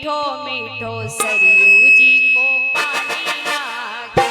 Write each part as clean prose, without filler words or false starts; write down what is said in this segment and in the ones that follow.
मीठो मीठो सरयू जी को पानी लागे।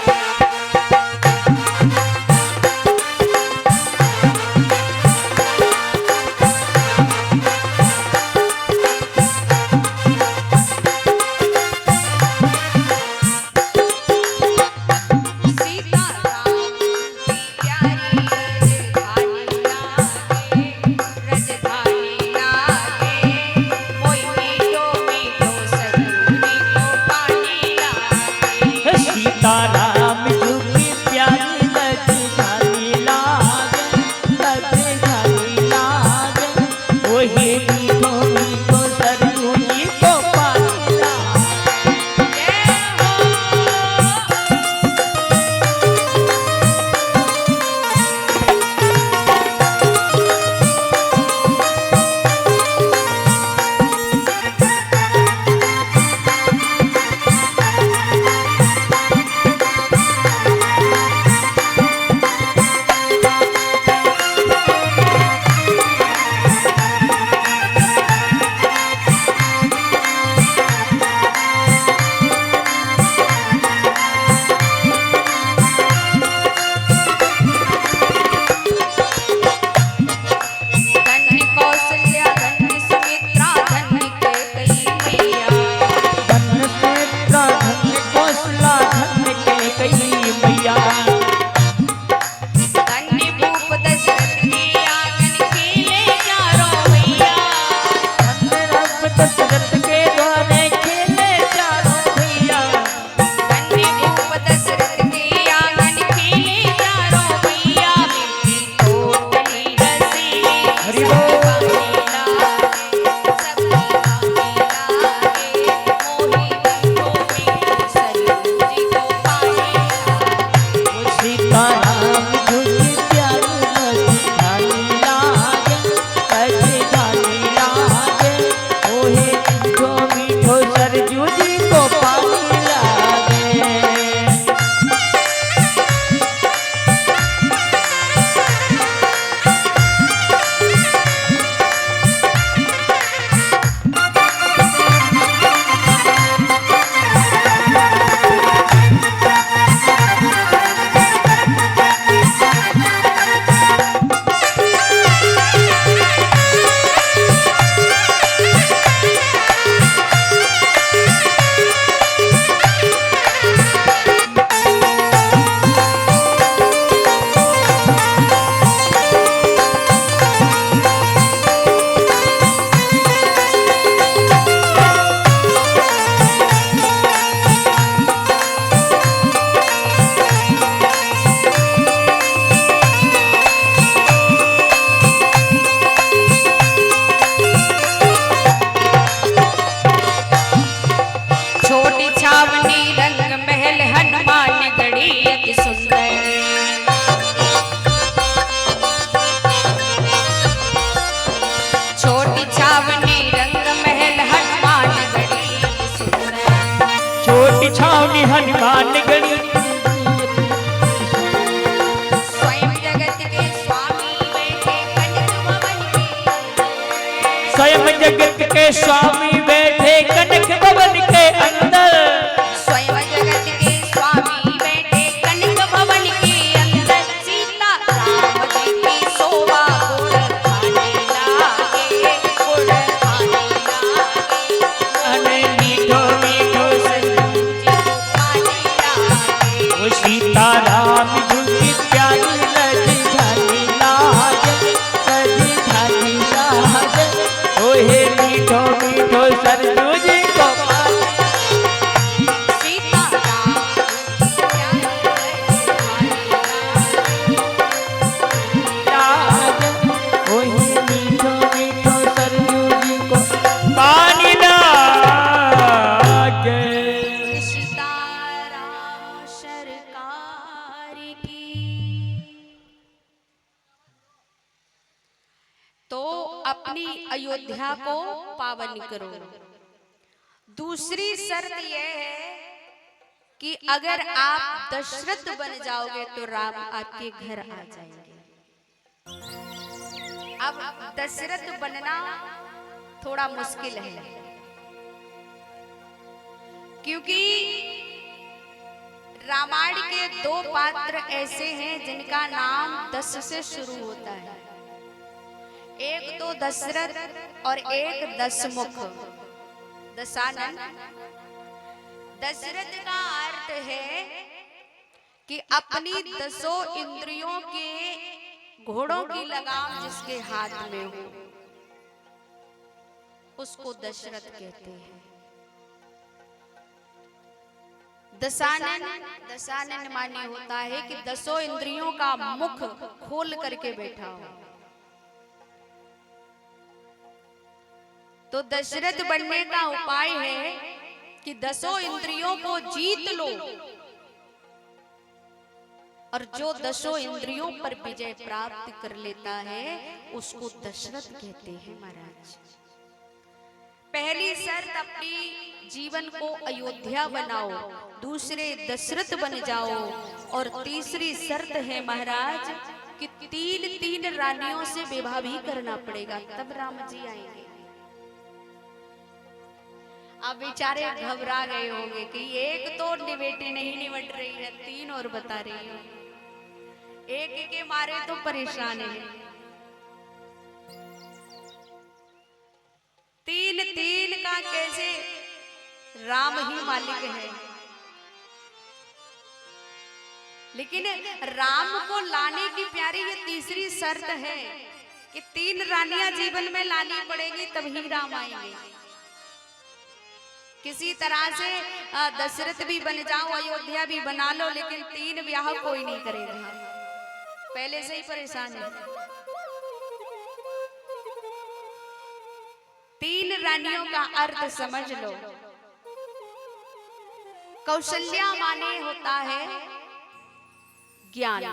हनुमान गढ़ी स्वयं जगत के स्वामी बैठे कनक भवन के स्वयं जगत के स्वामी बैठे कनक भवन के अंदर स्वयं जगत के स्वामी बैठे कनक भवन के अंदर सीता राम जी की शोभा गुण खाने लागे गुण खाने लागे अने मीठो मीठो सरयू जी को पानी लागे वो सीता राम झुकी प्यारी लज झाली लाज लज झाली लाज ओहे मीठो मीठो सरयू जी को सीता राम प्यारी लाज ओहे मीठो मीठो सरयू जी को पानी लागे। सीताराम सरकार की। तो अपनी अयोध्या को पावन करो। दूसरी शर्त यह है कि अगर आप दशरथ बन जाओगे तो राम आपके घर आ जाएंगे। अब दशरथ बनना थोड़ा मुश्किल है। क्योंकि रामायण के दो पात्र ऐसे हैं जिनका नाम 10 से शुरू होता है। एक तो दशरथ और एक दशमुख, दशानन। दशरथ का अर्थ है कि अपनी 10 इंद्रियों के घोड़ों की लगाम जिसके हाथ में हो उसको दशरथ कहते हैं। दशानन, दशानन माने होता है कि 10 इंद्रियों का मुख खोल करके बैठा हो। तो दशरथ बनने का उपाय है कि 10 इंद्रियों को जीत लो, और जो 10 इंद्रियों पर विजय प्राप्त कर लेता है उसको दशरथ कहते हैं महाराज। पहली शर्त अपनी जीवन को अयोध्या बनाओ, दूसरे दशरथ बन जाओ, और तीसरी शर्त है महाराज कि 3 रानियों से विवाह भी करना पड़ेगा, तब राम जी आएंगे। अब बेचारे घबरा गए होंगे कि एक तो बेटी नहीं निबट रही है, 3 और बता रही हो, एक के मारे तो परेशान है। 3 का कैसे, राम ही मालिक है। लेकिन राम को लाने की प्यारी ये तीसरी शर्त है कि 3 रानियां जीवन में लानी पड़ेगी तभी राम आएंगे। किसी तरह से दशरथ भी बन जाओ, अयोध्या भी बना लो, लेकिन 3 ब्याह कोई नहीं करेगा, पहले से ही परेशान है। 3 रानियों का अर्थ समझ लो। कौशल्या माने होता है ज्ञान,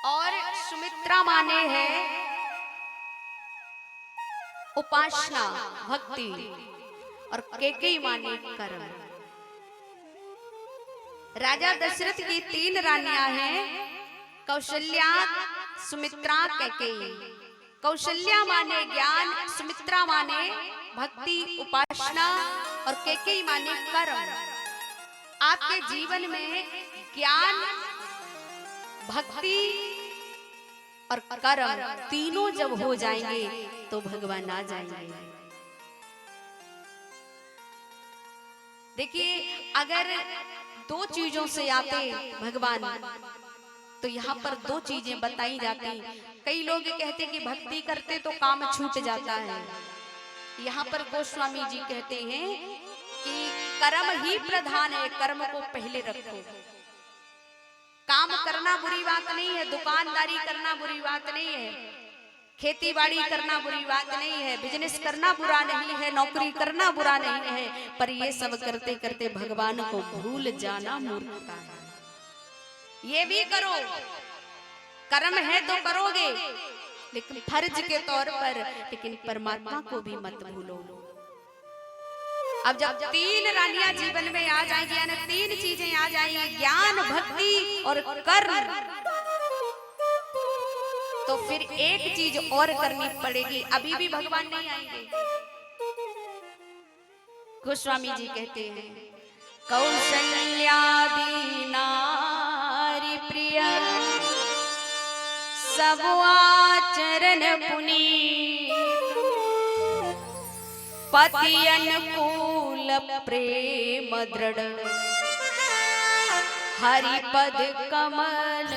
और सुमित्रा माने है उपासना भक्ति, और कैकेयी माने कर्म। राजा दशरथ की 3 रानियां हैं, कौशल्या, सुमित्रा, कैकेयी। कौशल्या माने ज्ञान, सुमित्रा माने भक्ति उपासना, और कैकेयी माने कर्म। आपके जीवन में ज्ञान, भक्ति और कर्म तीनों जब हो जाएंगे तो भगवान आ जाएंगे। देखिए, अगर 2 चीजों से आते भगवान तो यहाँ पर 2 चीजें बताई जाती। कई लोग कहते कि भक्ति करते तो काम छूट जाता है। यहाँ पर गोस्वामी जी कहते हैं कि कर्म ही प्रधान है, कर्म को पहले रखो। काम करना बुरी बात नहीं है, दुकानदारी करना बुरी बात नहीं है, खेती बाड़ी करना बुरी बात नहीं है, बिजनेस करना बुरा नहीं है, नौकरी करना बुरा नहीं है, पर ये सब करते करते भगवान को भूल जाना मूर्खता है। ये भी करो, कर्म है तो करोगे, लेकिन फर्ज के तौर पर, लेकिन परमात्मा को भी मत भूलो। अब जब 3 रानियां जीवन में आ जाएंगी, यानी 3 चीजें आ जाएंगी, ज्ञान, भक्ति और कर्म, तो फिर एक चीज और करनी पड़ेगी। अभी भी भगवान नहीं आएंगे। गोस्वामी जी कहते हैं, कौशल्यादि नारी प्रिय सब आचरण पुनीत, पति अनुकूल प्रेम दृढ़, हरिपद कमल